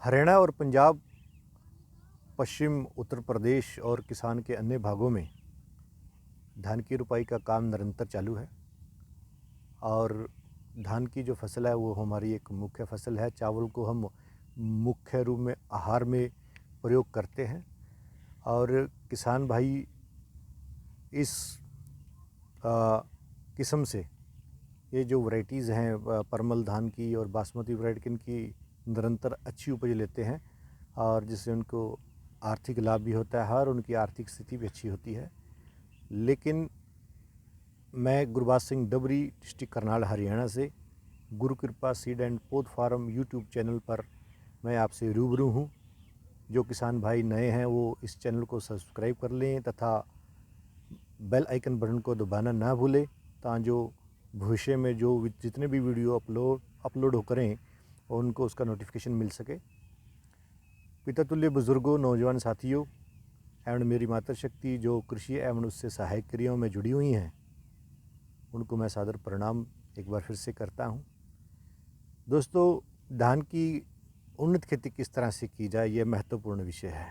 हरियाणा और पंजाब, पश्चिम उत्तर प्रदेश और किसान के अन्य भागों में धान की रुपाई का काम निरंतर चालू है। और धान की जो फसल है वो हमारी एक मुख्य फसल है। चावल को हम मुख्य रूप में आहार में प्रयोग करते हैं और किसान भाई इस किस्म से ये जो वैरायटीज़ हैं परमल धान की और बासमती वैरायटी इनकी निरंतर अच्छी उपज लेते हैं और जिससे उनको आर्थिक लाभ भी होता है और उनकी आर्थिक स्थिति भी अच्छी होती है। लेकिन मैं गुरबाज सिंह डबरी, डिस्ट्रिक्ट करनाल, हरियाणा से गुरु कृपा सीड एंड पौध फार्म यूट्यूब चैनल पर मैं आपसे रूबरू हूँ। जो किसान भाई नए हैं वो इस चैनल को सब्सक्राइब कर लें तथा बेल आइकन बटन को दबाना ना भूलें ताकि भविष्य में जो जितने भी वीडियो अपलोड हो करें उनको उसका नोटिफिकेशन मिल सके। पिता तुल्य बुजुर्गों, नौजवान साथियों एवं मेरी मातृशक्ति जो कृषि एवं उससे सहायक क्रियाओं में जुड़ी हुई हैं उनको मैं सादर प्रणाम एक बार फिर से करता हूं। दोस्तों, धान की उन्नत खेती किस तरह से की जाए यह महत्वपूर्ण विषय है।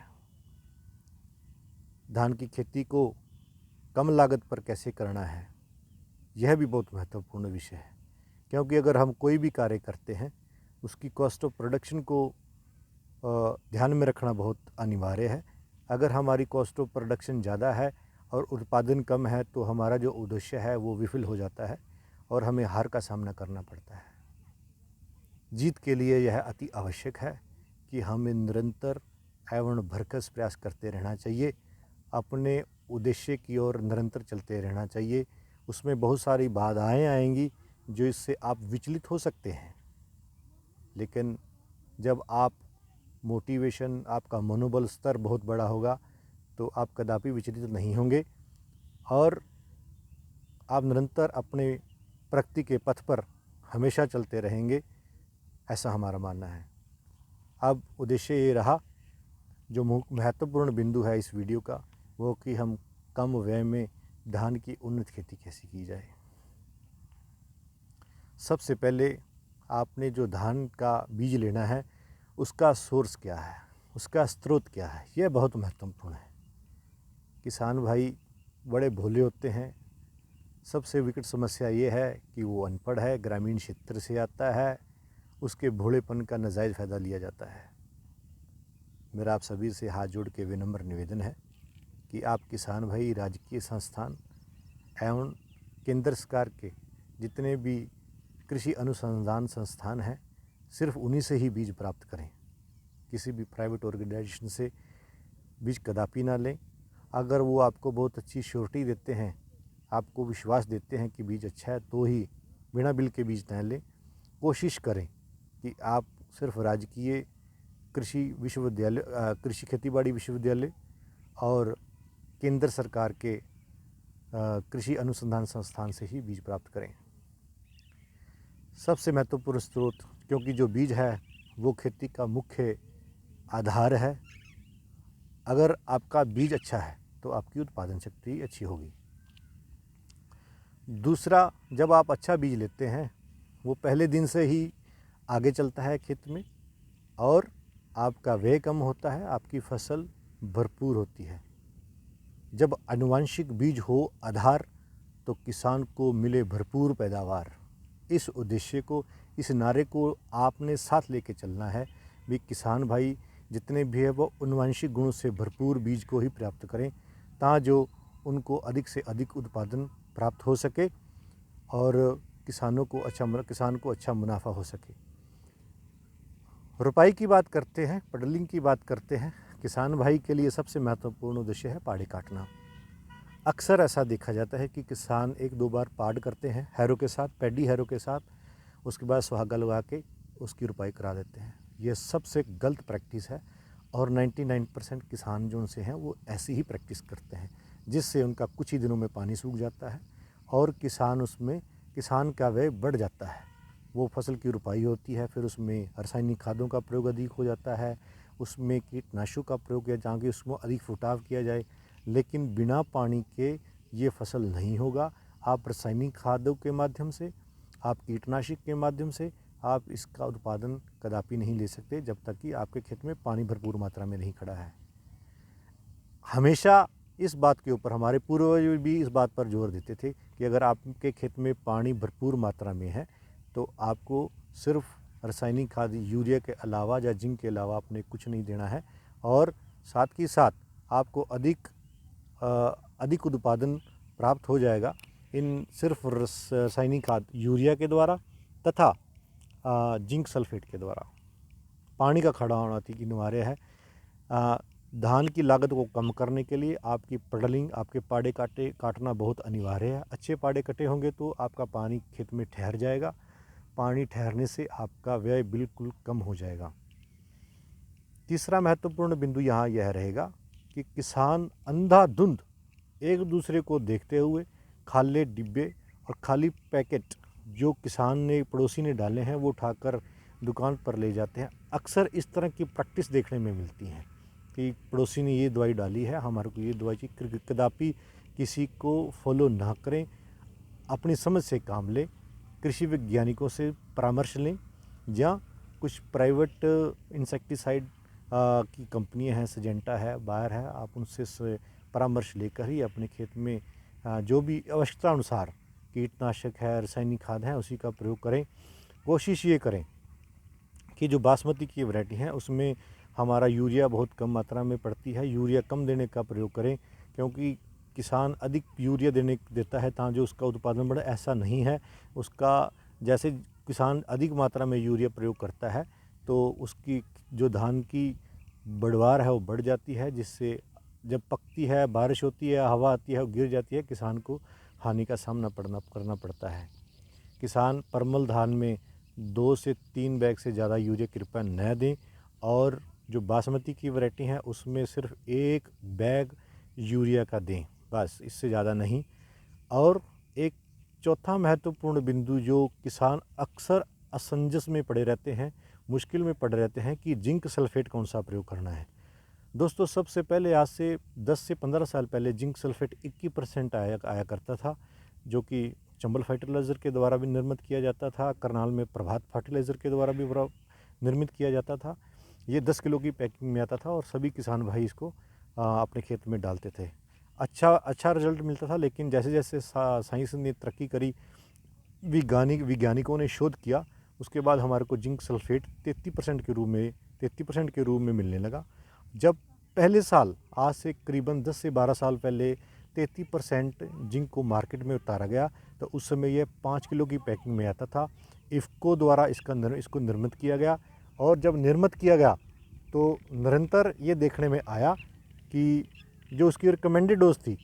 धान की खेती को कम लागत पर कैसे करना है यह भी बहुत महत्वपूर्ण विषय है, क्योंकि अगर हम कोई भी कार्य करते हैं उसकी कॉस्ट ऑफ प्रोडक्शन को ध्यान में रखना बहुत अनिवार्य है। अगर हमारी कॉस्ट ऑफ प्रोडक्शन ज़्यादा है और उत्पादन कम है तो हमारा जो उद्देश्य है वो विफल हो जाता है और हमें हार का सामना करना पड़ता है। जीत के लिए यह अति आवश्यक है कि हमें निरंतर एवं भरकस प्रयास करते रहना चाहिए। अपने उद्देश्य की ओर निरंतर चलते रहना चाहिए। उसमें बहुत सारी बाधाएं आएंगी जो इससे आप विचलित हो सकते हैं, लेकिन जब आप मोटिवेशन, आपका मनोबल स्तर बहुत बड़ा होगा तो आप कदापि विचलित नहीं होंगे और आप निरंतर अपने प्रगति के पथ पर हमेशा चलते रहेंगे, ऐसा हमारा मानना है। अब उद्देश्य ये रहा, जो महत्वपूर्ण बिंदु है इस वीडियो का वो कि हम कम व्यय में धान की उन्नत खेती कैसे की जाए। सबसे पहले आपने जो धान का बीज लेना है उसका सोर्स क्या है, उसका स्रोत क्या है, यह बहुत महत्वपूर्ण है। किसान भाई बड़े भोले होते हैं। सबसे विकट समस्या ये है कि वो अनपढ़ है, ग्रामीण क्षेत्र से आता है, उसके भोलेपन का नाजायज़ फ़ायदा लिया जाता है। मेरा आप सभी से हाथ जोड़ के विनम्र निवेदन है कि आप किसान भाई राजकीय संस्थान एवं केंद्र सरकार के जितने भी कृषि अनुसंधान संस्थान हैं सिर्फ उन्हीं से ही बीज प्राप्त करें। किसी भी प्राइवेट ऑर्गेनाइजेशन से बीज कदापि ना लें। अगर वो आपको बहुत अच्छी श्योरिटी देते हैं, आपको विश्वास देते हैं कि बीज अच्छा है तो ही बिना बिल के बीज ना लें। कोशिश करें कि आप सिर्फ राजकीय कृषि विश्वविद्यालय, कृषि खेतीबाड़ी विश्वविद्यालय और केंद्र सरकार के कृषि अनुसंधान संस्थान से ही बीज प्राप्त करें। सबसे महत्वपूर्ण स्रोत, क्योंकि जो बीज है वो खेती का मुख्य आधार है। अगर आपका बीज अच्छा है तो आपकी उत्पादन शक्ति अच्छी होगी। दूसरा, जब आप अच्छा बीज लेते हैं वो पहले दिन से ही आगे चलता है खेत में और आपका व्यय कम होता है, आपकी फसल भरपूर होती है। जब आनुवांशिक बीज हो आधार तो किसान को मिले भरपूर पैदावार। इस उद्देश्य को, इस नारे को आपने साथ लेके चलना है भी। किसान भाई जितने भी है वो आनुवांशिक गुणों से भरपूर बीज को ही प्राप्त करें ताकि जो उनको अधिक से अधिक उत्पादन प्राप्त हो सके और किसान को अच्छा मुनाफा हो सके। रुपाई की बात करते हैं, पडलिंग की बात करते हैं। किसान भाई के लिए सबसे महत्वपूर्ण उद्देश्य है पाड़ी काटना। अक्सर ऐसा देखा जाता है कि किसान एक दो बार पाड़ करते हैं हैरों के साथ, पैडी हैरों के साथ, उसके बाद सुहागा लगा के उसकी रुपाई करा देते हैं। ये सबसे गलत प्रैक्टिस है और 99% किसान जो उनसे हैं वो ऐसी ही प्रैक्टिस करते हैं, जिससे उनका कुछ ही दिनों में पानी सूख जाता है और किसान का व्यय बढ़ जाता है। वो फसल की रुपाई होती है, फिर उसमें रासायनिक खादों का प्रयोग अधिक हो जाता है, उसमें कीटनाशकों का प्रयोग किया जहाँ कि उसमें अधिक फुटाव किया जाए। लेकिन बिना पानी के ये फसल नहीं होगा। आप रासायनिक खादों के माध्यम से, आप कीटनाशक के माध्यम से, आप इसका उत्पादन कदापि नहीं ले सकते जब तक कि आपके खेत में पानी भरपूर मात्रा में नहीं खड़ा है। हमेशा इस बात के ऊपर हमारे पूर्वज भी इस बात पर जोर देते थे कि अगर आपके खेत में पानी भरपूर मात्रा में है तो आपको सिर्फ रासायनिक खाद यूरिया के अलावा या जिंक के अलावा आपने कुछ नहीं देना है, और साथ ही साथ आपको अधिक उत्पादन प्राप्त हो जाएगा इन सिर्फ रासायनिक खाद यूरिया के द्वारा तथा जिंक सल्फेट के द्वारा। पानी का खड़ा होना अनिवार्य है। धान की लागत को कम करने के लिए आपकी पडलिंग, आपके पाड़े काटना बहुत अनिवार्य है। अच्छे पाड़े कटे होंगे तो आपका पानी खेत में ठहर जाएगा। पानी ठहरने से आपका व्यय बिल्कुल कम हो जाएगा। तीसरा महत्वपूर्ण बिंदु यहाँ यह रहेगा कि किसान अंधाधुंध एक दूसरे को देखते हुए खाली डिब्बे और खाली पैकेट जो किसान ने पड़ोसी ने डाले हैं वो उठाकर दुकान पर ले जाते हैं। अक्सर इस तरह की प्रैक्टिस देखने में मिलती है कि पड़ोसी ने ये दवाई डाली है, हमारे को ये दवाई चाहिए। कदापि किसी को फॉलो ना करें, अपनी समझ से काम लें, कृषि वैज्ञानिकों से परामर्श लें, या कुछ प्राइवेट इंसेक्टिसाइड की कंपनियां हैं, सिजेंटा है, बायर है, आप उनसे परामर्श लेकर ही अपने खेत में जो भी आवश्यकता अनुसार कीटनाशक है, रासायनिक खाद है, उसी का प्रयोग करें। कोशिश ये करें कि जो बासमती की वैरायटी है उसमें हमारा यूरिया बहुत कम मात्रा में पड़ती है, यूरिया कम देने का प्रयोग करें, क्योंकि किसान अधिक यूरिया देता है ताकि जो उसका उत्पादन बढ़े, ऐसा नहीं है। उसका जैसे किसान अधिक मात्रा में यूरिया प्रयोग करता है तो उसकी जो धान की बढ़वार है वो बढ़ जाती है, जिससे जब पकती है, बारिश होती है, हवा आती है, वो गिर जाती है, किसान को हानि का सामना करना पड़ता है। किसान परमल धान में 2 से 3 बैग से ज़्यादा यूरिया कृपया न दें, और जो बासमती की वैरायटी है उसमें सिर्फ 1 बैग यूरिया का दें, बस, इससे ज़्यादा नहीं। और एक चौथा महत्वपूर्ण बिंदु जो किसान अक्सर असमंजस में पड़े रहते हैं, मुश्किल में पड़े रहते हैं कि जिंक सल्फेट कौन सा प्रयोग करना है। दोस्तों, सबसे पहले आज से 10 से 15 साल पहले जिंक सल्फेट 21% आया करता था, जो कि चंबल फर्टिलाइज़र के द्वारा भी निर्मित किया जाता था, करनाल में प्रभात फर्टिलाइज़र के द्वारा भी निर्मित किया जाता था। ये 10 किलो की पैकिंग में आता था और सभी किसान भाई इसको अपने खेत में डालते थे। अच्छा रिजल्ट मिलता था, लेकिन जैसे जैसे साइंस ने तरक्की करी, वैज्ञानिकों ने शोध किया, उसके बाद हमारे को जिंक सल्फेट 33% के रूप में मिलने लगा। जब पहले साल, आज से करीबन 10 से 12 साल पहले 33% जिंक को मार्केट में उतारा गया, तो उस समय यह 5 किलो की पैकिंग में आता था। इफ़को द्वारा इसको निर्मित किया गया, और जब निर्मित किया गया तो निरंतर ये देखने में आया कि जो उसकी रिकमेंडेड डोज थी,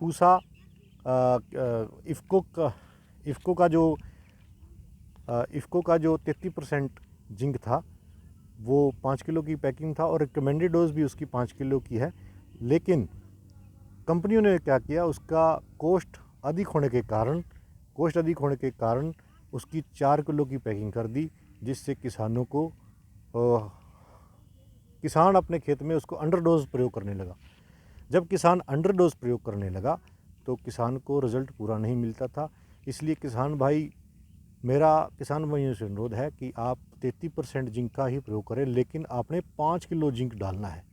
पूसा इफ़को का जो 33% जिंक था वो 5 किलो की पैकिंग था, और रिकमेंडेड डोज भी उसकी 5 किलो की है। लेकिन कंपनियों ने क्या किया, उसका कोस्ट अधिक होने के कारण उसकी 4 किलो की पैकिंग कर दी, जिससे किसान अपने खेत में उसको अंडर डोज प्रयोग करने लगा। जब किसान अंडर डोज प्रयोग करने लगा तो किसान को रिज़ल्ट पूरा नहीं मिलता था। इसलिए मेरा किसान भाइयों से अनुरोध है कि आप 33% जिंक का ही प्रयोग करें, लेकिन आपने 5 किलो जिंक डालना है।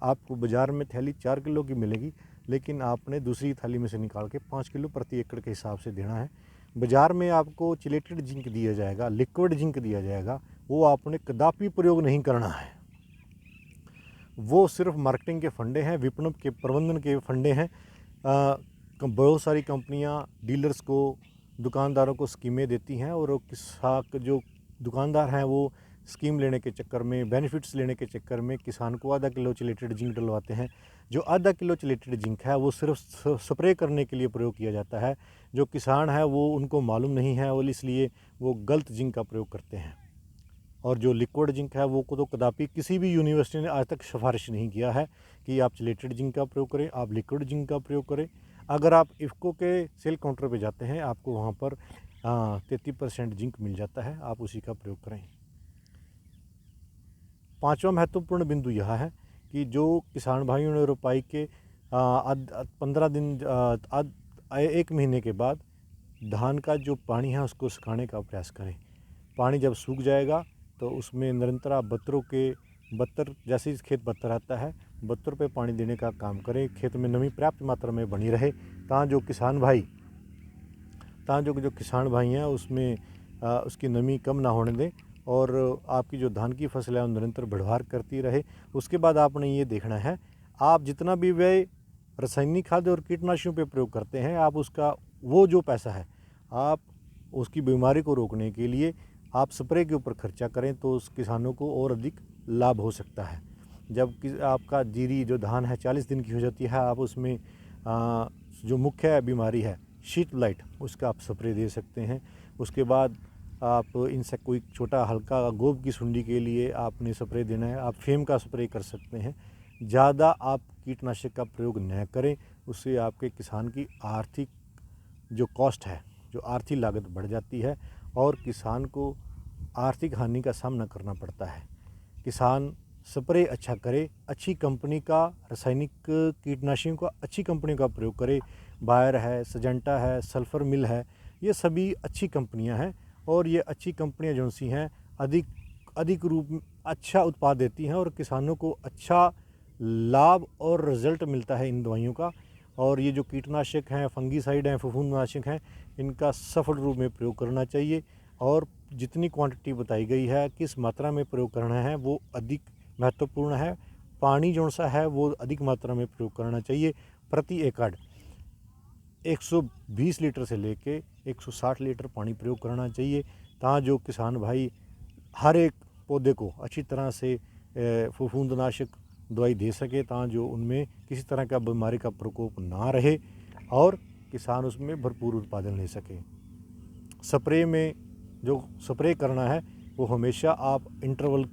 आपको बाज़ार में थैली 4 किलो की मिलेगी, लेकिन आपने दूसरी थैली में से निकाल के 5 किलो प्रति एकड़ के हिसाब से देना है। बाज़ार में आपको चिलेटेड जिंक दिया जाएगा, लिक्विड जिंक दिया जाएगा, वो आपने कदापि प्रयोग नहीं करना है। वो सिर्फ मार्केटिंग के फंडे हैं, विपणन के प्रबंधन के फंडे हैं। बहुत सारी कंपनियां डीलर्स को, दुकानदारों को स्कीमें देती हैं, और जो दुकानदार हैं वो स्कीम लेने के चक्कर में, बेनिफिट्स लेने के चक्कर में किसान को आधा किलो चिलेटेड जिंक डलवाते हैं। जो आधा किलो चिलेटेड जिंक है वो सिर्फ स्प्रे करने के लिए प्रयोग किया जाता है। जो किसान है वो, उनको मालूम नहीं है, और इसलिए वो गलत जिंक का प्रयोग करते हैं। और जो लिक्विड जिंक है वो को तो कदापि किसी भी यूनिवर्सिटी ने आज तक सिफारिश नहीं किया है कि आप चिलेटेड जिंक का प्रयोग करें, आप लिक्विड जिंक का प्रयोग करें। अगर आप इफ़को के सेल काउंटर पे जाते हैं, आपको वहाँ पर 33% जिंक मिल जाता है, आप उसी का प्रयोग करें। पांचवा महत्वपूर्ण बिंदु यह है कि जो किसान भाइयों ने रोपाई के 15 दिन, 1 महीने के बाद धान का जो पानी है उसको सुखाने का प्रयास करें। पानी जब सूख जाएगा तो उसमें निरंतर आप बत्तर जैसे ही खेत बत्तर आता है बत्तर पे पानी देने का काम करें, खेत में नमी पर्याप्त मात्रा में बनी रहे, ताकि जो किसान भाई हैं उसमें उसकी नमी कम ना होने दें और आपकी जो धान की फसल है वो निरंतर बढ़वार करती रहे। उसके बाद आपने ये देखना है, आप जितना भी व्यय रासायनिक खाद और कीटनाशकों पे प्रयोग करते हैं, आप उसका वो जो पैसा है आप उसकी बीमारी को रोकने के लिए आप स्प्रे के ऊपर खर्चा करें तो उस किसानों को और अधिक लाभ हो सकता है। जब कि आपका जीरी जो धान है 40 दिन की हो जाती है, आप उसमें जो मुख्य बीमारी है शीट ब्लाइट उसका आप स्प्रे दे सकते हैं। उसके बाद आप इनसे कोई छोटा हल्का गोब की सुंडी के लिए आपने स्प्रे देना है, आप फेम का स्प्रे कर सकते हैं। ज़्यादा आप कीटनाशक का प्रयोग न करें, उससे आपके किसान की आर्थिक जो कॉस्ट है, जो आर्थिक लागत बढ़ जाती है और किसान को आर्थिक हानि का सामना करना पड़ता है। किसान स्प्रे अच्छा करे, अच्छी कंपनी का रासायनिक कीटनाशकों का अच्छी कंपनी का प्रयोग करे। बायर है, सजेंटा है, सल्फर मिल है, ये सभी अच्छी कंपनियां हैं और ये अच्छी कंपनियां जो सी हैं अधिक रूप में अच्छा उत्पाद देती हैं और किसानों को अच्छा लाभ और रिजल्ट मिलता है इन दवाइयों का। और ये जो कीटनाशक हैं, फंगीसाइड हैं, फफूंदनाशक हैं, इनका सफल रूप में प्रयोग करना चाहिए और जितनी क्वांटिटी बताई गई है, किस मात्रा में प्रयोग करना है वो अधिक महत्वपूर्ण है। पानी जो सा है वो अधिक मात्रा में प्रयोग करना चाहिए। प्रति एकड़ 120 लीटर से लेके 160 लीटर पानी प्रयोग करना चाहिए, ताकि जो किसान भाई हर एक पौधे को अच्छी तरह से फफूंदनाशक दवाई दे सके, ताकि जो उनमें किसी तरह का बीमारी का प्रकोप ना रहे और किसान उसमें भरपूर उत्पादन ले सके। स्प्रे में जो स्प्रे करना है वो हमेशा आप इंटरवल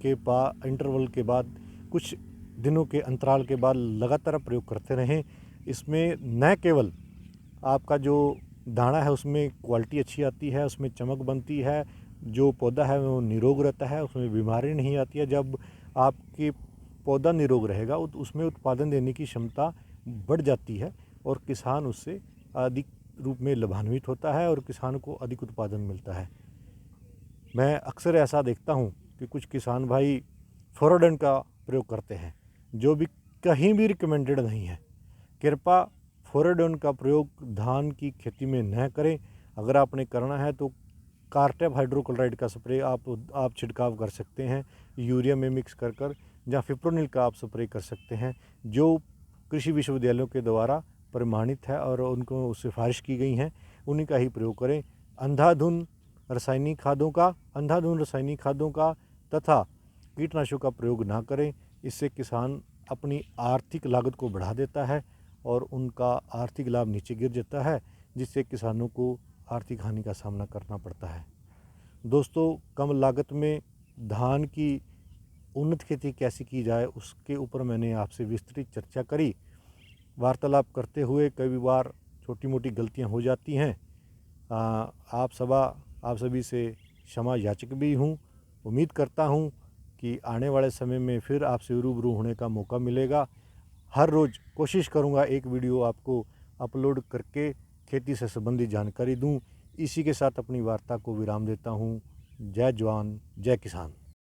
के बाद कुछ दिनों के अंतराल के बाद लगातार प्रयोग करते रहें। इसमें न केवल आपका जो दाना है उसमें क्वालिटी अच्छी आती है, उसमें चमक बनती है, जो पौधा है वो निरोग रहता है, उसमें बीमारी नहीं आती है। जब आपकी पौधा निरोग रहेगा तो उसमें उत्पादन देने की क्षमता बढ़ जाती है और किसान उससे अधिक रूप में लाभान्वित होता है और किसान को अधिक उत्पादन मिलता है। मैं अक्सर ऐसा देखता हूँ कि कुछ किसान भाई फ्लोरोडेन का प्रयोग करते हैं, जो भी कहीं भी रिकमेंडेड नहीं है। कृपया फ्लोरोडेन का प्रयोग धान की खेती में न करें। अगर आपने करना है तो कार्टेप हाइड्रोक्लोराइड का स्प्रे आप छिड़काव कर सकते हैं, यूरिया में मिक्स कर या फिप्रोनिल का आप स्प्रे कर सकते हैं, जो कृषि विश्वविद्यालयों के द्वारा प्रमाणित है और उनको सिफारिश की गई हैं, उन्हीं का ही प्रयोग करें। अंधाधुंध रासायनिक खादों का तथा कीटनाशकों का प्रयोग ना करें। इससे किसान अपनी आर्थिक लागत को बढ़ा देता है और उनका आर्थिक लाभ नीचे गिर जाता है, जिससे किसानों को आर्थिक हानि का सामना करना पड़ता है। दोस्तों, कम लागत में धान की उन्नत खेती कैसे की जाए उसके ऊपर मैंने आपसे विस्तृत चर्चा करी। वार्तालाप करते हुए कई बार छोटी मोटी गलतियां हो जाती हैं। आप सभी से क्षमा याचक भी हूँ। उम्मीद करता हूँ कि आने वाले समय में फिर आपसे रूबरू होने का मौका मिलेगा। हर रोज़ कोशिश करूँगा एक वीडियो आपको अपलोड करके खेती से संबंधित जानकारी दूँ। इसी के साथ अपनी वार्ता को विराम देता हूँ। जय जवान, जय किसान।